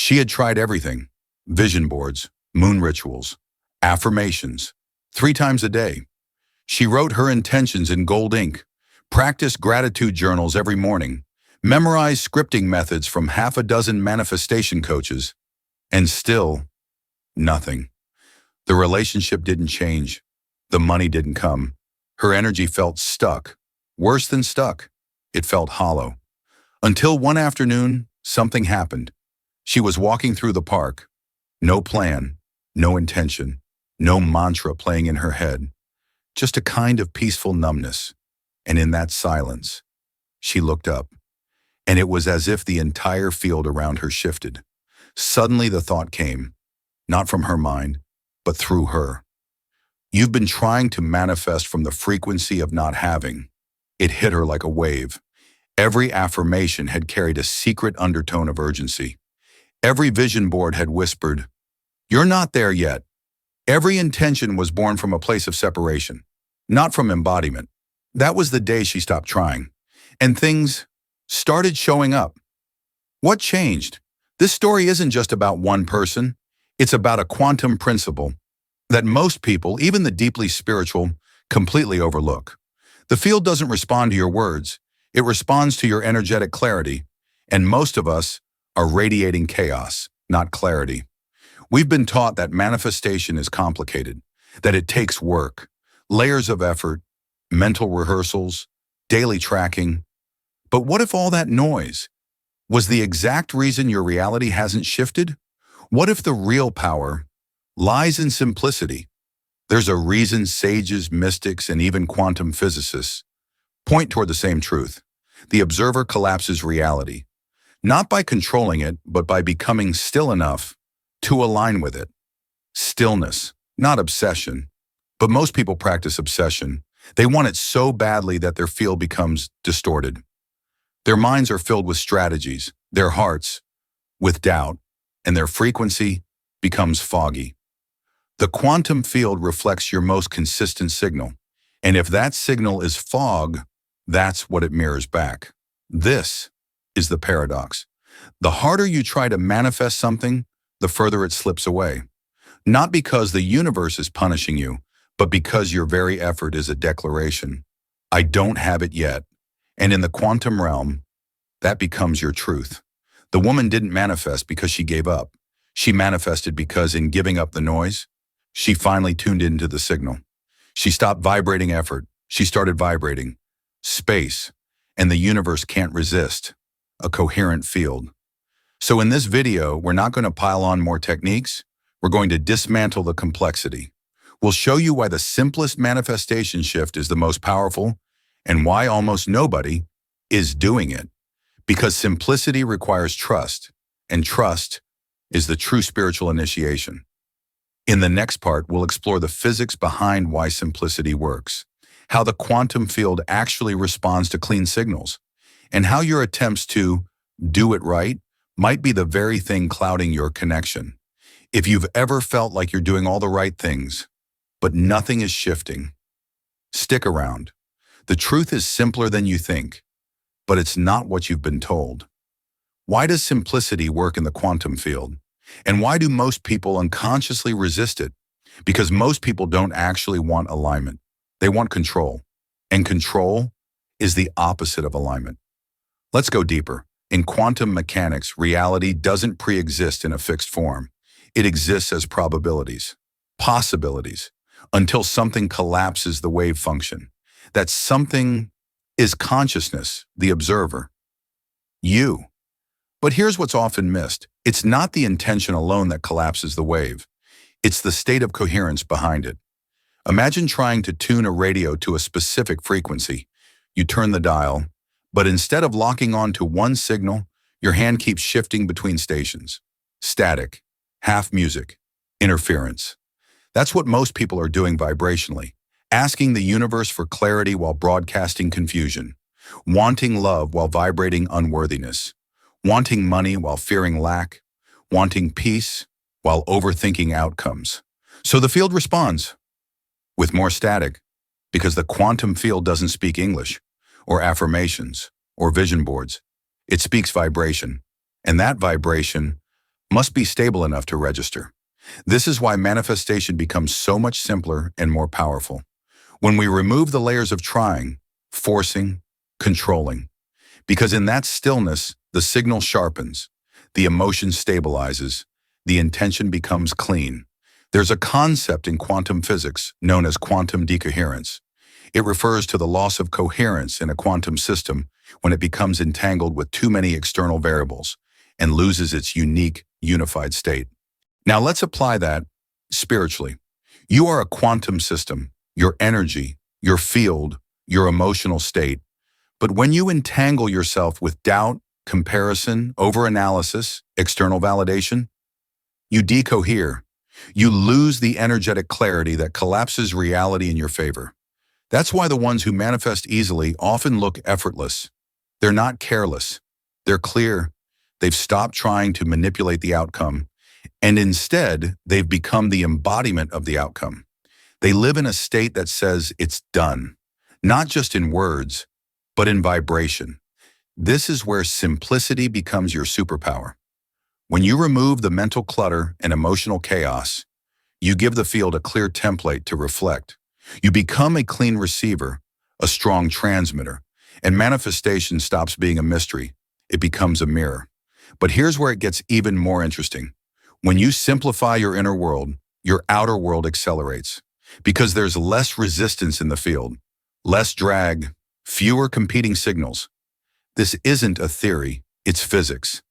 She had tried everything: vision boards, moon rituals, affirmations, 3 times a day. She wrote her intentions in gold ink, practiced gratitude journals every morning, memorized scripting methods from half a dozen manifestation coaches, and still nothing. The relationship didn't change. The money didn't come. Her energy felt stuck. Worse than stuck, it felt hollow. Until one afternoon, something happened. She was walking through the park. No plan, no intention, no mantra playing in her head. Just a kind of peaceful numbness. And in that silence, she looked up. And it was as if the entire field around her shifted. Suddenly the thought came, not from her mind, but through her. You've been trying to manifest from the frequency of not having. It hit her like a wave. Every affirmation had carried a secret undertone of urgency. Every vision board had whispered, "You're not there yet." Every intention was born from a place of separation, not from embodiment. That was the day she stopped trying. And things started showing up. What changed? This story isn't just about one person. It's about a quantum principle that most people, even the deeply spiritual, completely overlook. The field doesn't respond to your words. It responds to your energetic clarity. And most of us are radiating chaos, not clarity. We've been taught that manifestation is complicated, that it takes work, layers of effort, mental rehearsals, daily tracking. But what if all that noise was the exact reason your reality hasn't shifted? What if the real power lies in simplicity? There's a reason sages, mystics, and even quantum physicists point toward the same truth. The observer collapses reality, not by controlling it, but by becoming still enough to align with it. Stillness, not obsession. But most people practice obsession. They want it so badly that their field becomes distorted. Their minds are filled with strategies, their hearts with doubt, and their frequency becomes foggy. The quantum field reflects your most consistent signal. And if that signal is fog, that's what it mirrors back. This is the paradox. The harder you try to manifest something, the further it slips away. Not because the universe is punishing you, but because your very effort is a declaration. I don't have it yet. And in the quantum realm, that becomes your truth. The woman didn't manifest because she gave up. She manifested because in giving up the noise, she finally tuned into the signal. She stopped vibrating effort. She started vibrating space, and the universe can't resist a coherent field. So in this video, we're not going to pile on more techniques. We're going to dismantle the complexity. We'll show you why the simplest manifestation shift is the most powerful and why almost nobody is doing it. Because simplicity requires trust, and trust is the true spiritual initiation. In the next part, we'll explore the physics behind why simplicity works, how the quantum field actually responds to clean signals, and how your attempts to do it right might be the very thing clouding your connection. If you've ever felt like you're doing all the right things, but nothing is shifting, stick around. The truth is simpler than you think, but it's not what you've been told. Why does simplicity work in the quantum field? And why do most people unconsciously resist it? Because most people don't actually want alignment. They want control. And control is the opposite of alignment. Let's go deeper. In quantum mechanics, reality doesn't pre-exist in a fixed form. It exists as probabilities, possibilities, until something collapses the wave function. That something is consciousness, the observer, you. But here's what's often missed. It's not the intention alone that collapses the wave. It's the state of coherence behind it. Imagine trying to tune a radio to a specific frequency. You turn the dial, but instead of locking on to one signal, your hand keeps shifting between stations. Static, half music, interference. That's what most people are doing vibrationally, asking the universe for clarity while broadcasting confusion, wanting love while vibrating unworthiness, wanting money while fearing lack, wanting peace while overthinking outcomes. So the field responds with more static, because the quantum field doesn't speak English, or affirmations, or vision boards. It speaks vibration, and that vibration must be stable enough to register. This is why manifestation becomes so much simpler and more powerful. When we remove the layers of trying, forcing, controlling, because in that stillness, the signal sharpens, the emotion stabilizes, the intention becomes clean. There's a concept in quantum physics known as quantum decoherence. It refers to the loss of coherence in a quantum system when it becomes entangled with too many external variables and loses its unique, unified state. Now let's apply that spiritually. You are a quantum system, your energy, your field, your emotional state. But when you entangle yourself with doubt, comparison, overanalysis, external validation, you decohere. You lose the energetic clarity that collapses reality in your favor. That's why the ones who manifest easily often look effortless. They're not careless. They're clear. They've stopped trying to manipulate the outcome, and instead, they've become the embodiment of the outcome. They live in a state that says it's done, not just in words, but in vibration. This is where simplicity becomes your superpower. When you remove the mental clutter and emotional chaos, you give the field a clear template to reflect. You become a clean receiver, a strong transmitter, and manifestation stops being a mystery. It becomes a mirror. But here's where it gets even more interesting. When you simplify your inner world, your outer world accelerates, because there's less resistance in the field, less drag, fewer competing signals. This isn't a theory, it's physics.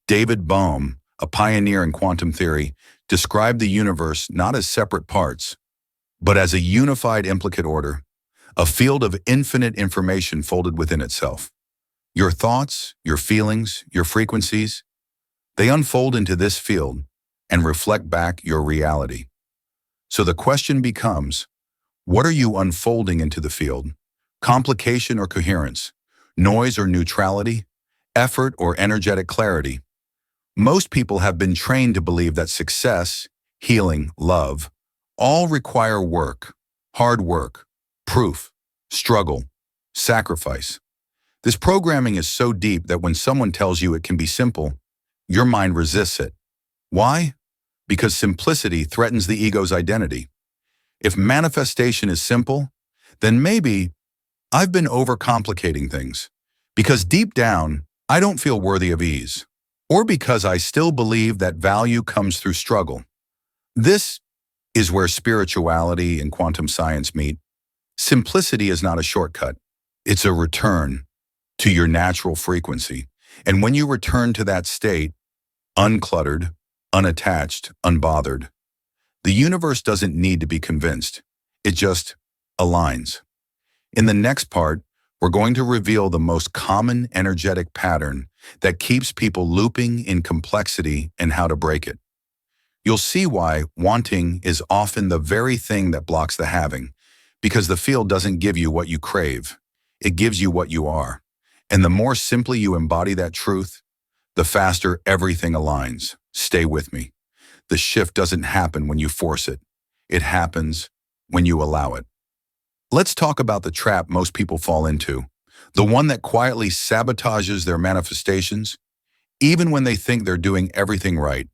David Bohm, a pioneer in quantum theory, described the universe not as separate parts, but as a unified implicate order, a field of infinite information folded within itself. Your thoughts, your feelings, your frequencies, they unfold into this field and reflect back your reality. So the question becomes, what are you unfolding into the field? Complication or coherence? Noise or neutrality? Effort or energetic clarity? Most people have been trained to believe that success, healing, love, all require work, hard work, proof, struggle, sacrifice. This programming is so deep that when someone tells you it can be simple, your mind resists it. Why? Because simplicity threatens the ego's identity. If manifestation is simple, then maybe I've been overcomplicating things, because deep down, I don't feel worthy of ease, or because I still believe that value comes through struggle. This is where spirituality and quantum science meet. Simplicity is not a shortcut. It's a return to your natural frequency. And when you return to that state, uncluttered, unattached, unbothered, the universe doesn't need to be convinced. It just aligns. In the next part, we're going to reveal the most common energetic pattern that keeps people looping in complexity and how to break it. You'll see why wanting is often the very thing that blocks the having, because the field doesn't give you what you crave. It gives you what you are. And the more simply you embody that truth, the faster everything aligns. Stay with me. The shift doesn't happen when you force it. It happens when you allow it. Let's talk about the trap most people fall into, the one that quietly sabotages their manifestations, even when they think they're doing everything right.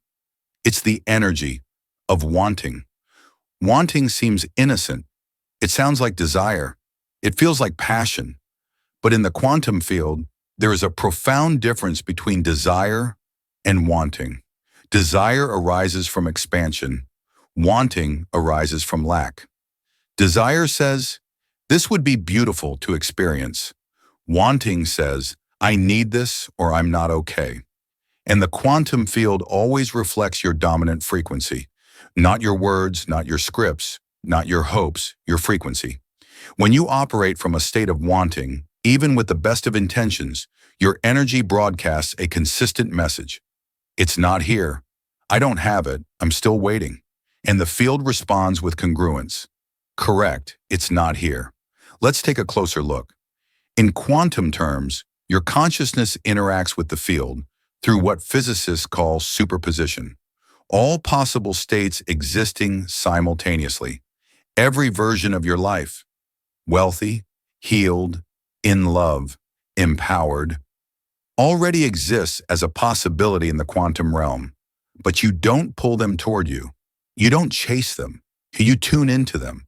It's the energy of wanting. Wanting seems innocent. It sounds like desire. It feels like passion. But in the quantum field, there is a profound difference between desire and wanting. Desire arises from expansion. Wanting arises from lack. Desire says, this would be beautiful to experience. Wanting says, I need this or I'm not okay. And the quantum field always reflects your dominant frequency. Not your words, not your scripts, not your hopes, your frequency. When you operate from a state of wanting, even with the best of intentions, your energy broadcasts a consistent message. It's not here. I don't have it. I'm still waiting. And the field responds with congruence. Correct. It's not here. Let's take a closer look. In quantum terms, your consciousness interacts with the field through what physicists call superposition. All possible states existing simultaneously. Every version of your life, wealthy, healed, in love, empowered, already exists as a possibility in the quantum realm. but you don't pull them toward you. You don't chase them. You tune into them.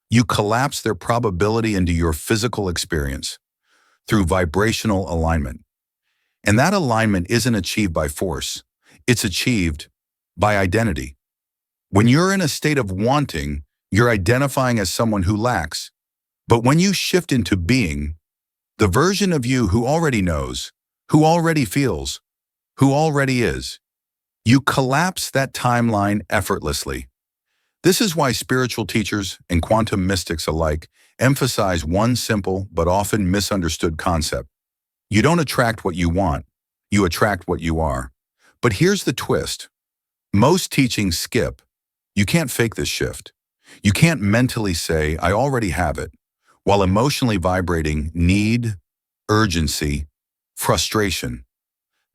You collapse their probability into your physical experience through vibrational alignment. And that alignment isn't achieved by force. It's achieved by identity. When you're in a state of wanting, you're identifying as someone who lacks. But when you shift into being, the version of you who already knows, who already feels, who already is, you collapse that timeline effortlessly. This is why spiritual teachers and quantum mystics alike emphasize one simple but often misunderstood concept. You don't attract what you want, you attract what you are. But here's the twist. Most teachings skip. You can't fake this shift. You can't mentally say, I already have it, while emotionally vibrating need, urgency, frustration.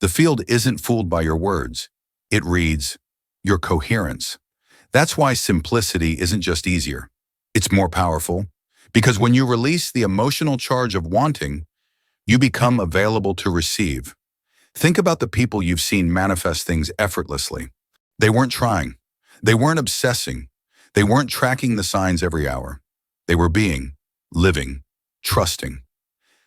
The field isn't fooled by your words. It reads, your coherence. That's why simplicity isn't just easier. It's more powerful, because when you release the emotional charge of wanting, you become available to receive. Think about the people you've seen manifest things effortlessly. They weren't trying. They weren't obsessing. They weren't tracking the signs every hour. They were being, living, trusting.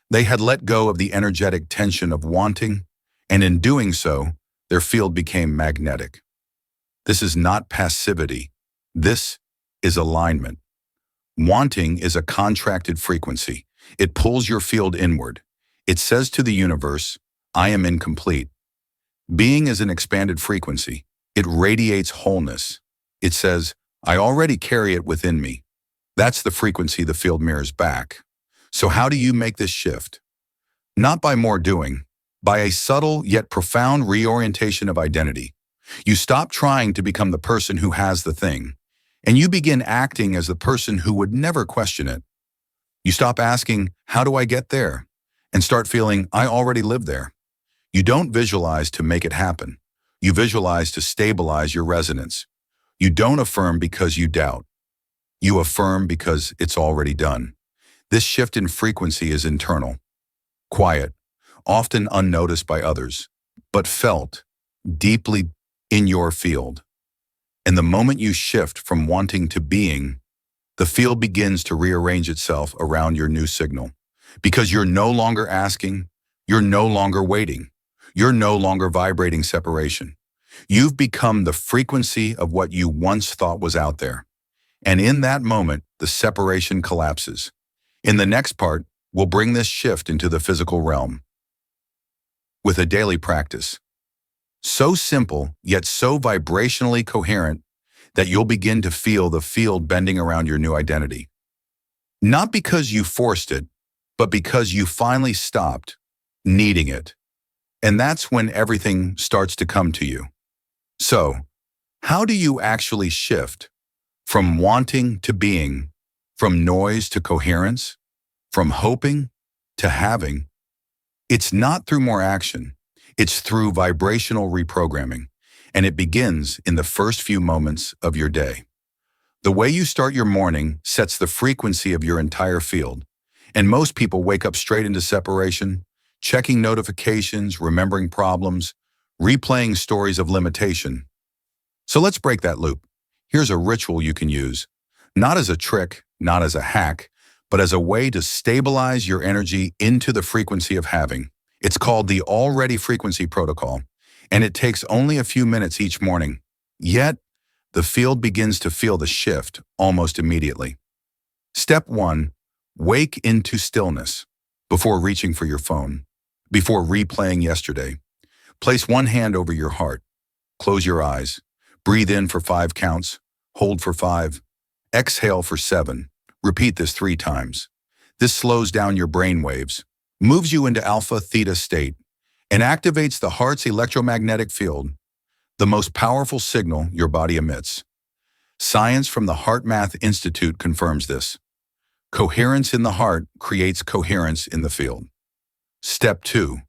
They had let go of the energetic tension of wanting, and in doing so, their field became magnetic. This is not passivity. This is alignment. Wanting is a contracted frequency. It pulls your field inward. It says to the universe, I am incomplete. Being is an expanded frequency. It radiates wholeness. It says, I already carry it within me. That's the frequency the field mirrors back. So how do you make this shift? Not by more doing, by a subtle yet profound reorientation of identity. You stop trying to become the person who has the thing, and you begin acting as the person who would never question it. You stop asking, how do I get there? And start feeling, I already live there. You don't visualize to make it happen. You visualize to stabilize your resonance. You don't affirm because you doubt. You affirm because it's already done. This shift in frequency is internal, quiet, often unnoticed by others, but felt deeply in your field. And the moment you shift from wanting to being, the field begins to rearrange itself around your new signal. Because you're no longer asking, you're no longer waiting, you're no longer vibrating separation. You've become the frequency of what you once thought was out there. And in that moment, the separation collapses. In the next part, we'll bring this shift into the physical realm with a daily practice. So simple, yet so vibrationally coherent that you'll begin to feel the field bending around your new identity. Not because you forced it, but because you finally stopped needing it. And that's when everything starts to come to you. So, how do you actually shift from wanting to being, from noise to coherence, from hoping to having? It's not through more action. It's through vibrational reprogramming, and it begins in the first few moments of your day. The way you start your morning sets the frequency of your entire field, and most people wake up straight into separation, checking notifications, remembering problems, replaying stories of limitation. So let's break that loop. Here's a ritual you can use, not as a trick, not as a hack, but as a way to stabilize your energy into the frequency of having. It's called the Already Frequency Protocol, and it takes only a few minutes each morning. Yet, the field begins to feel the shift almost immediately. Step 1, wake into stillness. Before reaching for your phone, before replaying yesterday, place one hand over your heart. Close your eyes. Breathe in for 5 counts. Hold for 5. Exhale for 7. Repeat this 3 times. This slows down your brain waves, moves you into alpha-theta state, and activates the heart's electromagnetic field, the most powerful signal your body emits. Science from the Heart Math Institute confirms this. Coherence in the heart creates coherence in the field. Step 2,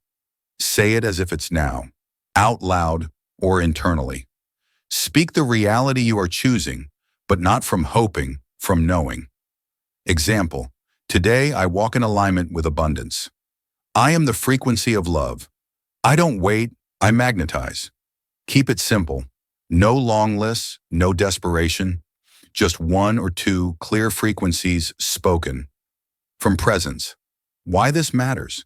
say it as if it's now, out loud or internally. Speak the reality you are choosing, but not from hoping, from knowing. Example, today I walk in alignment with abundance. I am the frequency of love. I don't wait, I magnetize. Keep it simple, No long lists, no desperation, just one or two clear frequencies spoken from presence. Why this matters?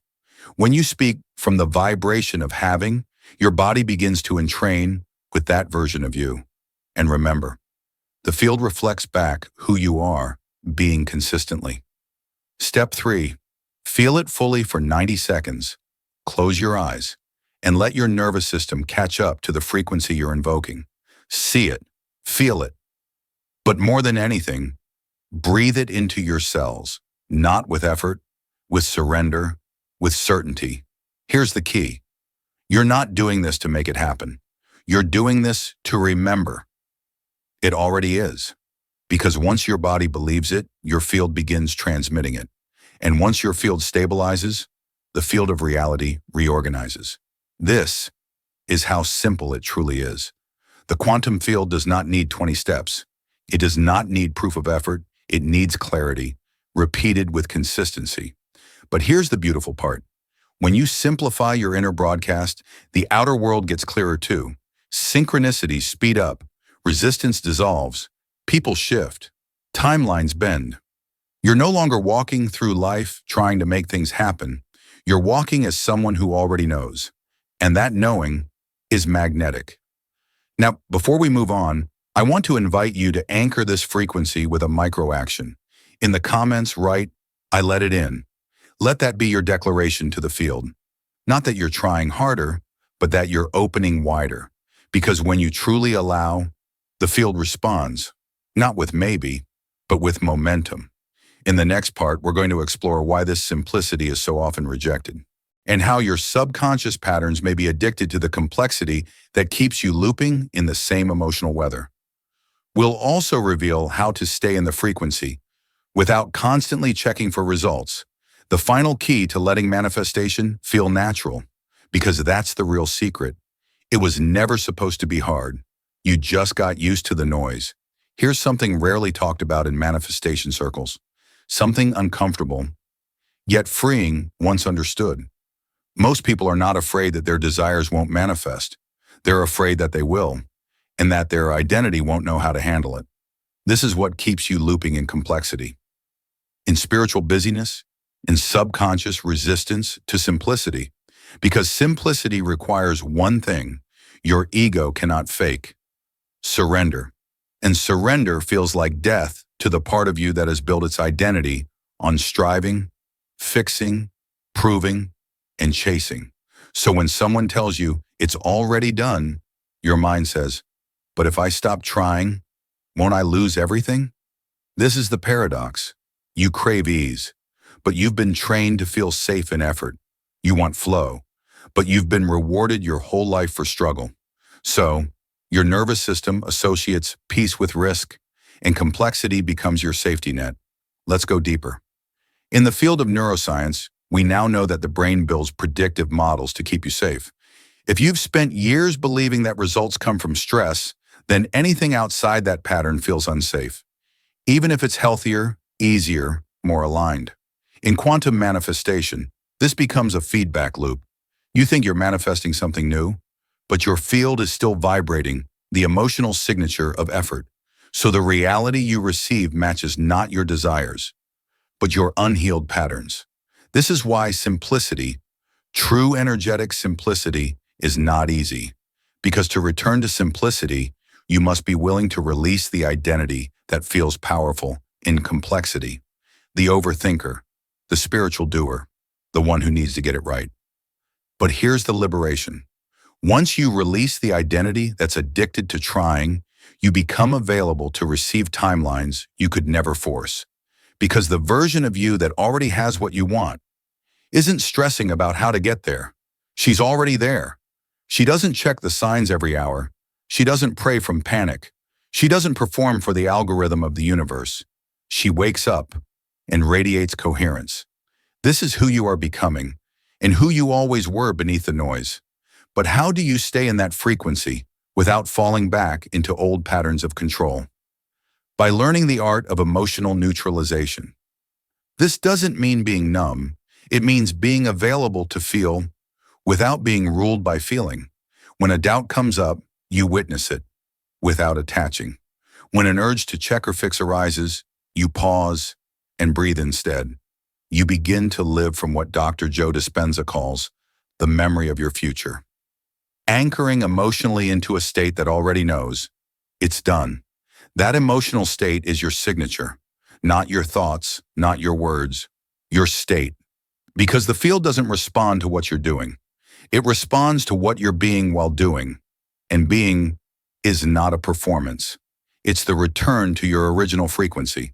When you speak from the vibration of having, your body begins to entrain with that version of you. And remember, the field reflects back who you are being consistently. Step 3. Feel it fully for 90 seconds. Close your eyes and let your nervous system catch up to the frequency you're invoking. See it, feel it. But more than anything, breathe it into your cells, not with effort, with surrender, with certainty. Here's the key. You're not doing this to make it happen. You're doing this to remember. It already is. Because once your body believes it, your field begins transmitting it. And once your field stabilizes, the field of reality reorganizes. This is how simple it truly is. The quantum field does not need 20 steps. It does not need proof of effort. It needs clarity, repeated with consistency. But here's the beautiful part. When you simplify your inner broadcast, the outer world gets clearer too. Synchronicities speed up, resistance dissolves, people shift, timelines bend. You're no longer walking through life trying to make things happen. You're walking as someone who already knows. And that knowing is magnetic. Now, before we move on, I want to invite you to anchor this frequency with a micro action. In the comments, write, "I let it in." Let that be your declaration to the field. Not that you're trying harder, but that you're opening wider. Because when you truly allow, the field responds, not with maybe, but with momentum. In the next part, we're going to explore why this simplicity is so often rejected, and how your subconscious patterns may be addicted to the complexity that keeps you looping in the same emotional weather. We'll also reveal how to stay in the frequency without constantly checking for results. The final key to letting manifestation feel natural, because that's the real secret. It was never supposed to be hard. You just got used to the noise. Here's something rarely talked about in manifestation circles. Something uncomfortable, yet freeing once understood. Most people are not afraid that their desires won't manifest. They're afraid that they will, and that their identity won't know how to handle it. This is what keeps you looping in complexity. In spiritual busyness, in subconscious resistance to simplicity, because simplicity requires one thing your ego cannot fake: surrender. And surrender feels like death to the part of you that has built its identity on striving, fixing, proving, and chasing. So when someone tells you it's already done, your mind says, "But if I stop trying, won't I lose everything?" This is the paradox. You crave ease, but you've been trained to feel safe in effort. You want flow, but you've been rewarded your whole life for struggle. So, your nervous system associates peace with risk, and complexity becomes your safety net. Let's go deeper. In the field of neuroscience, we now know that the brain builds predictive models to keep you safe. If you've spent years believing that results come from stress, then anything outside that pattern feels unsafe, even if it's healthier, easier, more aligned. In quantum manifestation, this becomes a feedback loop. You think you're manifesting something new, but your field is still vibrating the emotional signature of effort. So the reality you receive matches not your desires, but your unhealed patterns. This is why simplicity, true energetic simplicity, is not easy. Because to return to simplicity, you must be willing to release the identity that feels powerful in complexity. The overthinker, the spiritual doer, the one who needs to get it right. But here's the liberation. Once you release the identity that's addicted to trying, you become available to receive timelines you could never force. Because the version of you that already has what you want isn't stressing about how to get there. She's already there. She doesn't check the signs every hour. She doesn't pray from panic. She doesn't perform for the algorithm of the universe. She wakes up and radiates coherence. This is who you are becoming, and who you always were beneath the noise. But how do you stay in that frequency without falling back into old patterns of control? By learning the art of emotional neutralization. This doesn't mean being numb. It means being available to feel without being ruled by feeling. When a doubt comes up, you witness it. without attaching. When an urge to check or fix arises, you pause and breathe instead. You begin to live from what Dr. Joe Dispenza calls the memory of your future. Anchoring emotionally into a state that already knows, it's done. That emotional state is your signature, not your thoughts, not your words, your state. Because the field doesn't respond to what you're doing. It responds to what you're being while doing. And being is not a performance. It's the return to your original frequency.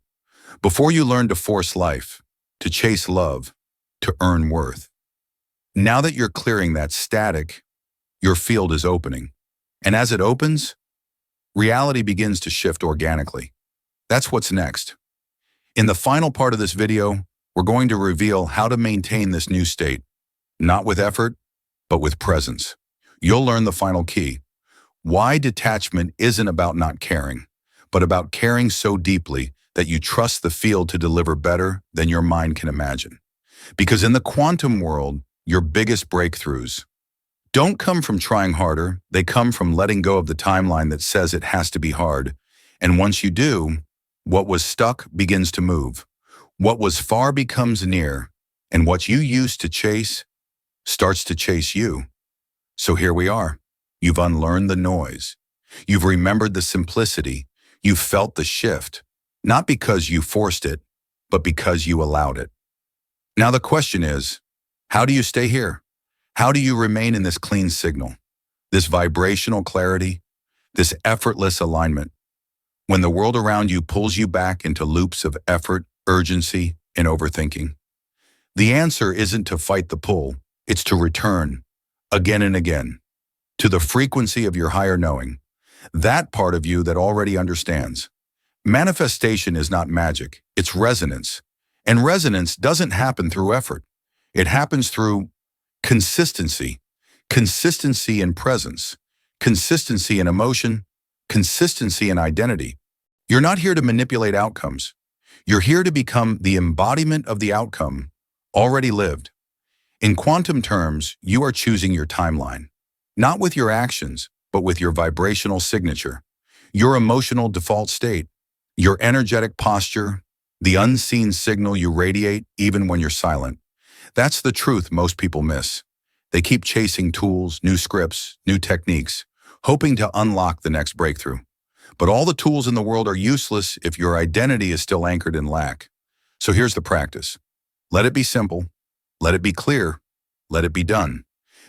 Before you learn to force life, to chase love, to earn worth. Now that you're clearing that static, your field is opening. And as it opens, reality begins to shift organically. That's what's next. In the final part of this video, we're going to reveal how to maintain this new state, not with effort, but with presence. You'll learn the final key. Why detachment isn't about not caring, but about caring so deeply that you trust the field to deliver better than your mind can imagine. Because in the quantum world, your biggest breakthroughs don't come from trying harder, they come from letting go of the timeline that says it has to be hard. And once you do, what was stuck begins to move. What was far becomes near, and what you used to chase starts to chase you. So here we are. You've unlearned the noise. You've remembered the simplicity. You've felt the shift, not because you forced it, but because you allowed it. Now the question is, how do you stay here? How do you remain in this clean signal, this vibrational clarity, this effortless alignment, when the world around you pulls you back into loops of effort, urgency, and overthinking? The answer isn't to fight the pull, it's to return, again and again, to the frequency of your higher knowing, that part of you that already understands. Manifestation is not magic, it's resonance. And resonance doesn't happen through effort. It happens through consistency, consistency in presence, consistency in emotion, consistency in identity. You're not here to manipulate outcomes. You're here to become the embodiment of the outcome already lived. In quantum terms, you are choosing your timeline, not with your actions, but with your vibrational signature, your emotional default state, your energetic posture, the unseen signal you radiate even when you're silent. That's the truth most people miss. They keep chasing tools, new scripts, new techniques, hoping to unlock the next breakthrough. But all the tools in the world are useless if your identity is still anchored in lack. So here's the practice. Let it be simple. Let it be clear. Let it be done.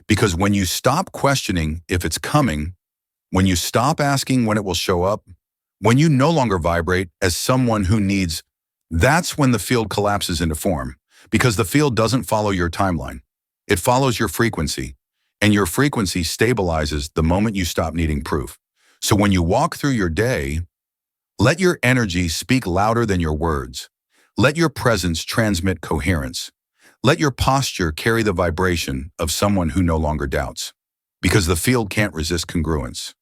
Because when you stop questioning if it's coming, when you stop asking when it will show up, when you no longer vibrate as someone who needs, that's when the field collapses into form. Because the field doesn't follow your timeline. It follows your frequency. And your frequency stabilizes the moment you stop needing proof. So when you walk through your day, let your energy speak louder than your words. Let your presence transmit coherence. Let your posture carry the vibration of someone who no longer doubts. Because the field can't resist congruence.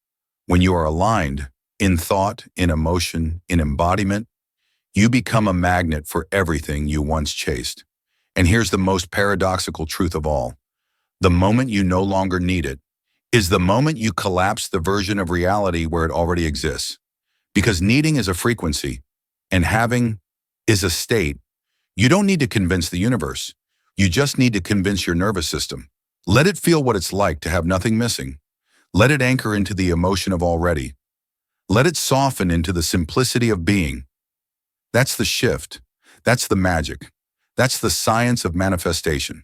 When you are aligned, in thought, in emotion, in embodiment, you become a magnet for everything you once chased. And here's the most paradoxical truth of all. The moment you no longer need it is the moment you collapse the version of reality where it already exists. Because needing is a frequency, and having is a state. You don't need to convince the universe. You just need to convince your nervous system. Let it feel what it's like to have nothing missing. Let it anchor into the emotion of already. Let it soften into the simplicity of being. That's the shift. That's the magic. That's the science of manifestation.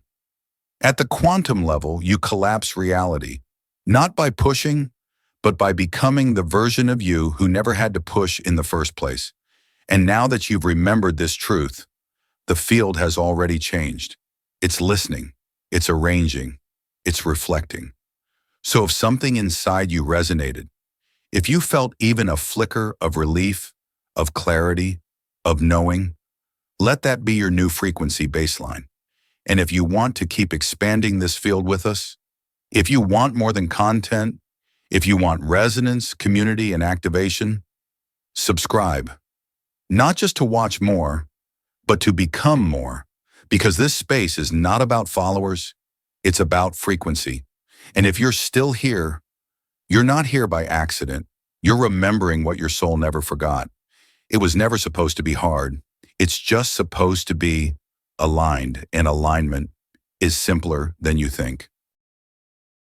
At the quantum level, you collapse reality, not by pushing, but by becoming the version of you who never had to push in the first place. And now that you've remembered this truth, the field has already changed. It's listening, it's arranging, it's reflecting. So if something inside you resonated, if you felt even a flicker of relief, of clarity, of knowing, let that be your new frequency baseline. And if you want to keep expanding this field with us, if you want more than content, if you want resonance, community, and activation, subscribe. Not just to watch more, but to become more. Because this space is not about followers, it's about frequency. And if you're still here, you're not here by accident. You're remembering what your soul never forgot. It was never supposed to be hard. It's just supposed to be aligned, and alignment is simpler than you think.